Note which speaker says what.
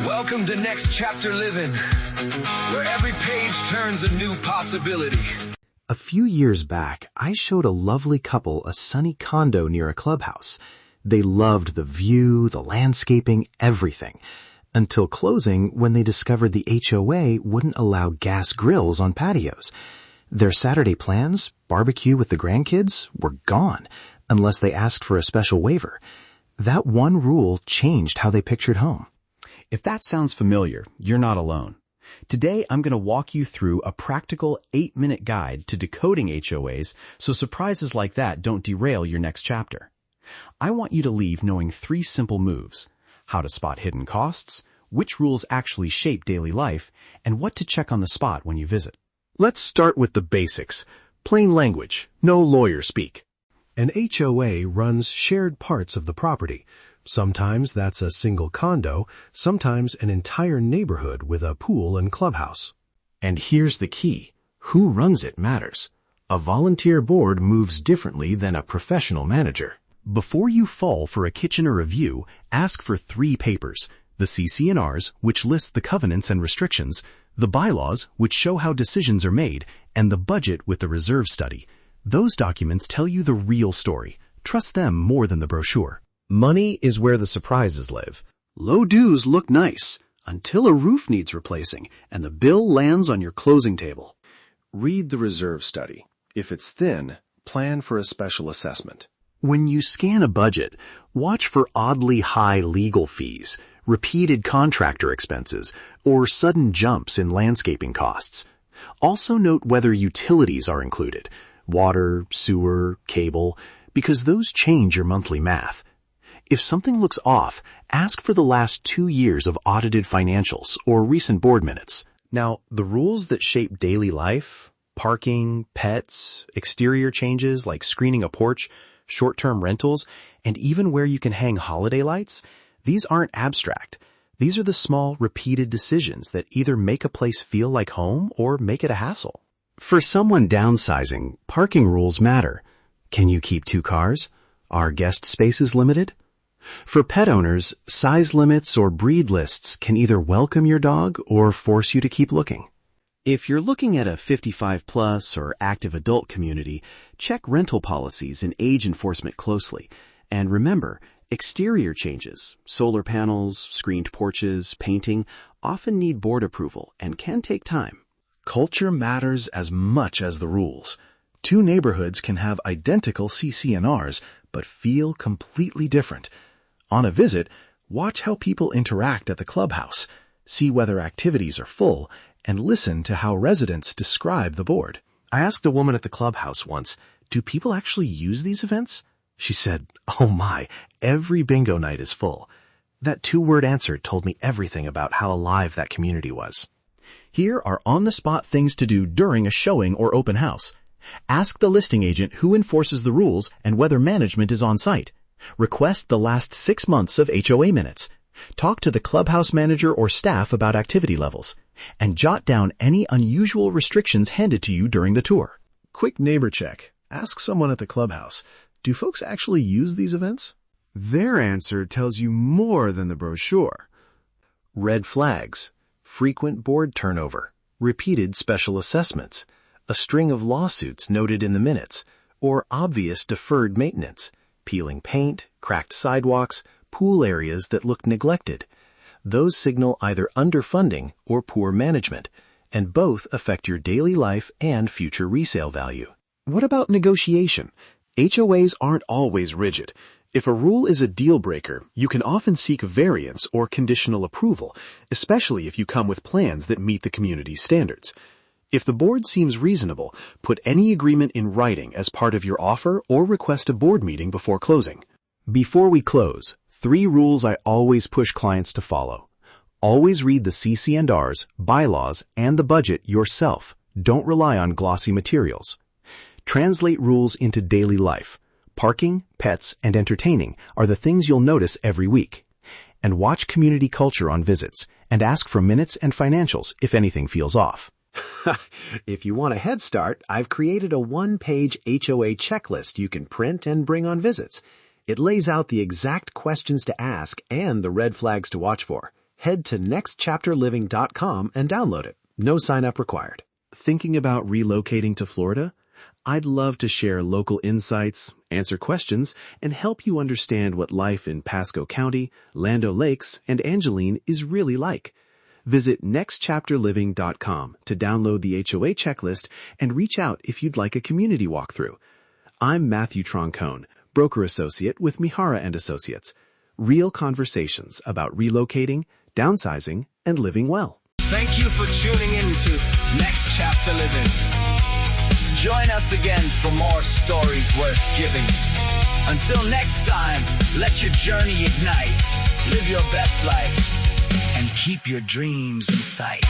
Speaker 1: Welcome to Next Chapter Living, where every page turns a new possibility.
Speaker 2: A few years back, I showed a lovely couple a sunny condo near a clubhouse. They loved the view, the landscaping, everything. Until closing, when they discovered the HOA wouldn't allow gas grills on patios. Their Saturday plans, barbecue with the grandkids, were gone, unless they asked for a special waiver. That one rule changed how they pictured home.
Speaker 3: If that sounds familiar, you're not alone. Today, I'm going to walk you through a practical 8-minute guide to decoding HOAs so surprises like that don't derail your next chapter. I want you to leave knowing 3 simple moves: how to spot hidden costs, which rules actually shape daily life, and what to check on the spot when you visit.
Speaker 4: Let's start with the basics. Plain language, no lawyer speak. An HOA runs shared parts of the property. Sometimes that's a single condo, sometimes an entire neighborhood with a pool and clubhouse. And here's the key. Who runs it matters. A volunteer board moves differently than a professional manager.
Speaker 3: Before you fall for a kitchen review, ask for 3 papers: the CC&Rs, which list the covenants and restrictions, the bylaws, which show how decisions are made, and the budget with the reserve study. Those documents tell you the real story. Trust them more than the brochure.
Speaker 4: Money is where the surprises live. Low dues look nice until a roof needs replacing and the bill lands on your closing table. Read the reserve study. If it's thin, plan for a special assessment.
Speaker 2: When you scan a budget, watch for oddly high legal fees, repeated contractor expenses, or sudden jumps in landscaping costs. Also note whether utilities are included: water, sewer, cable, because those change your monthly math. If something looks off, ask for the last 2 years of audited financials or recent board minutes.
Speaker 3: Now, the rules that shape daily life, parking, pets, exterior changes like screening a porch, short-term rentals, and even where you can hang holiday lights, these aren't abstract. These are the small, repeated decisions that either make a place feel like home or make it a hassle.
Speaker 2: For someone downsizing, parking rules matter. Can you keep 2 cars? Are guest spaces limited? For pet owners, size limits or breed lists can either welcome your dog or force you to keep looking. If you're looking at a 55-plus or active adult community, check rental policies and age enforcement closely. And remember, exterior changes, solar panels, screened porches, painting, often need board approval and can take time.
Speaker 4: Culture matters as much as the rules. 2 neighborhoods can have identical CC&Rs, but feel completely different. On a visit, watch how people interact at the clubhouse, see whether activities are full, and listen to how residents describe the board. I asked a woman at the clubhouse once, "Do people actually use these events?" She said, "Oh my, every bingo night is full." That 2-word answer told me everything about how alive that community was.
Speaker 3: Here are on-the-spot things to do during a showing or open house. Ask the listing agent who enforces the rules and whether management is on site. Request the last 6 months of HOA minutes. Talk to the clubhouse manager or staff about activity levels. And jot down any unusual restrictions handed to you during the tour.
Speaker 4: Quick neighbor check. Ask someone at the clubhouse, do folks actually use these events? Their answer tells you more than the brochure. Red flags, frequent board turnover, repeated special assessments, a string of lawsuits noted in the minutes, or obvious deferred maintenance, peeling paint, cracked sidewalks, pool areas that look neglected. Those signal either underfunding or poor management, and both affect your daily life and future resale value. What about negotiation? HOAs aren't always rigid. If a rule is a deal breaker, you can often seek variance or conditional approval, especially if you come with plans that meet the community's standards. If the board seems reasonable, put any agreement in writing as part of your offer or request a board meeting before closing. Before we close, 3 rules I always push clients to follow. Always read the CC&Rs, bylaws, and the budget yourself. Don't rely on glossy materials. Translate rules into daily life. Parking, pets, and entertaining are the things you'll notice every week. And watch community culture on visits, and ask for minutes and financials if anything feels off.
Speaker 2: If you want a head start, I've created a 1-page HOA checklist you can print and bring on visits.
Speaker 4: It lays out the exact questions to ask and the red flags to watch for. Head to nextchapterliving.com and download it. No sign-up required. Thinking about relocating to Florida? I'd love to share local insights, answer questions, and help you understand what life in Pasco County, Land O'Lakes, and Angeline is really like. Visit nextchapterliving.com to download the HOA checklist and reach out if you'd like a community walkthrough. I'm Matthew Troncone, broker associate with Mihara & Associates. Real conversations about relocating, downsizing, and living well.
Speaker 1: Thank you for tuning in to Next Chapter Living. Join us again for more stories worth giving. Until next time, let your journey ignite. Live your best life and keep your dreams in sight.